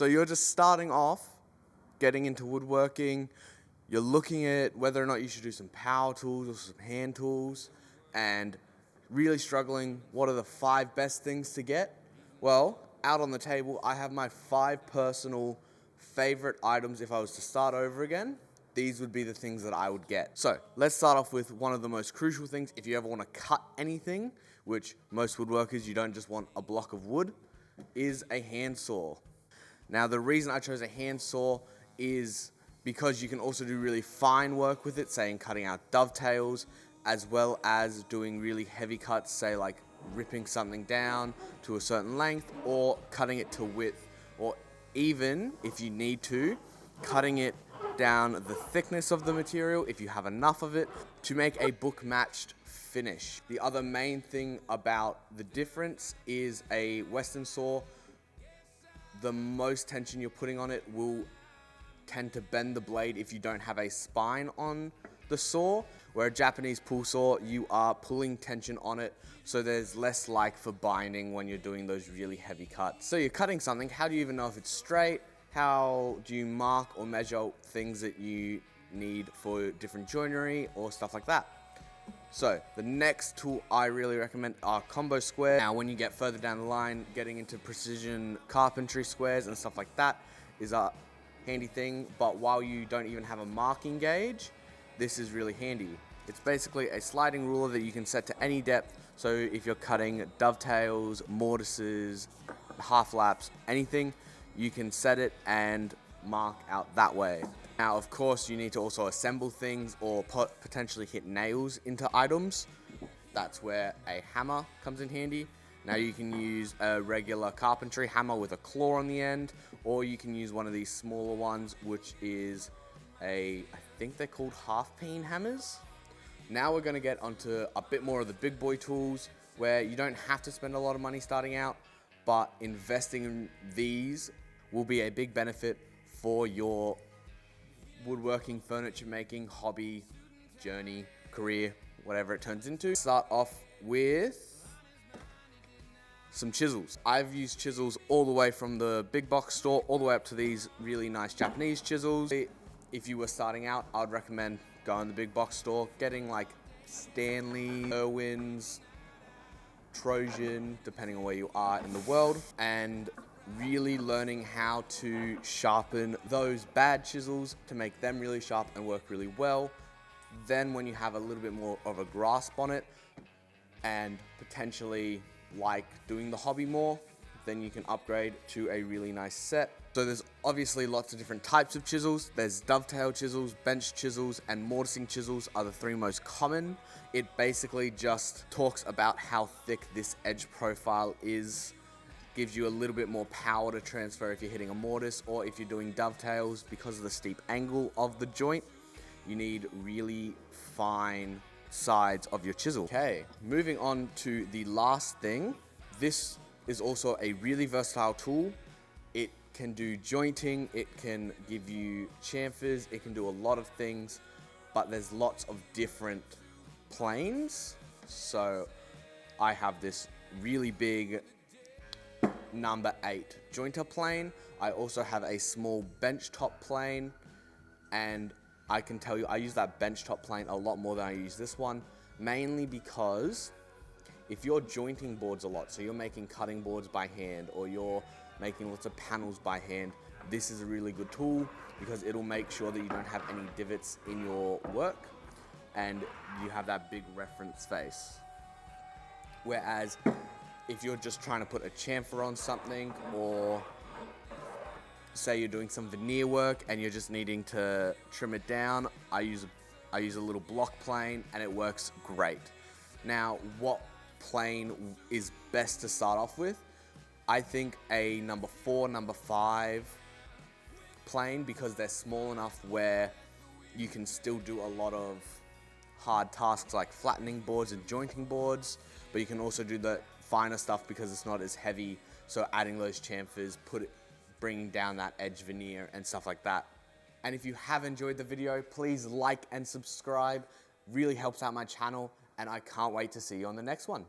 So you're just starting off, getting into woodworking, you're looking at whether or not you should do some power tools or some hand tools, and really struggling, what are the 5 best things to get? Well, out on the table, I have my 5 personal favorite items if I was to start over again. These would be the things that I would get. So let's start off with one of the most crucial things. If you ever want to cut anything, which most woodworkers, you don't just want a block of wood, is a handsaw. Now, the reason I chose a handsaw is because you can also do really fine work with it, say in cutting out dovetails, as well as doing really heavy cuts, say like ripping something down to a certain length or cutting it to width, or even, if you need to, cutting it down the thickness of the material, if you have enough of it, to make a book-matched finish. The other main thing about the difference is a Western saw, the most tension you're putting on it will tend to bend the blade if you don't have a spine on the saw, where a Japanese pull saw, you are pulling tension on it, so there's less like for binding when you're doing those really heavy cuts. So you're cutting something, how do you even know if it's straight? How do you mark or measure things that you need for different joinery or stuff like that? So the next tool I really recommend are combo squares. Now when you get further down the line, getting into precision carpentry squares and stuff like that is a handy thing, but while you don't even have a marking gauge, this is really handy. It's basically a sliding ruler that you can set to any depth, so if you're cutting dovetails, mortises, half laps, anything, you can set it and mark out that way. Now, of course, you need to also assemble things or potentially hit nails into items. That's where a hammer comes in handy. Now you can use a regular carpentry hammer with a claw on the end, or you can use one of these smaller ones, which is I think they're called half-peen hammers. Now we're gonna get onto a bit more of the big boy tools, where you don't have to spend a lot of money starting out, but investing in these will be a big benefit for your woodworking, furniture making, hobby, journey, career, whatever it turns into. Start off with some chisels. I've used chisels all the way from the big box store all the way up to these really nice Japanese chisels. If you were starting out, I'd recommend going to the big box store, getting like Stanley, Irwin's, Trojan, depending on where you are in the world, and really learning how to sharpen those bad chisels to make them really sharp and work really well. Then when you have a little bit more of a grasp on it and potentially like doing the hobby more, then you can upgrade to a really nice set. So there's obviously lots of different types of chisels. There's dovetail chisels, bench chisels, and mortising chisels are the 3 most common. It basically just talks about how thick this edge profile is, gives you a little bit more power to transfer if you're hitting a mortise, or if you're doing dovetails, because of the steep angle of the joint, you need really fine sides of your chisel. Okay, moving on to the last thing. This is also a really versatile tool. It can do jointing, it can give you chamfers, it can do a lot of things, but there's lots of different planes. So I have this really big number 8 jointer plane. I also have a small bench top plane, and I can tell you I use that bench top plane a lot more than I use this one, mainly because if you're jointing boards a lot, so you're making cutting boards by hand or you're making lots of panels by hand, this is a really good tool because it'll make sure that you don't have any divots in your work and you have that big reference face. Whereas if you're just trying to put a chamfer on something, or say you're doing some veneer work and you're just needing to trim it down, I use a little block plane and it works great. Now, what plane is best to start off with? I think a number 4, number 5 plane, because they're small enough where you can still do a lot of hard tasks like flattening boards and jointing boards, but you can also do the finer stuff because it's not as heavy, so adding those chamfers, bringing down that edge veneer and stuff like that. And if you have enjoyed the video, please like and subscribe. Really helps out my channel, and I can't wait to see you on the next one.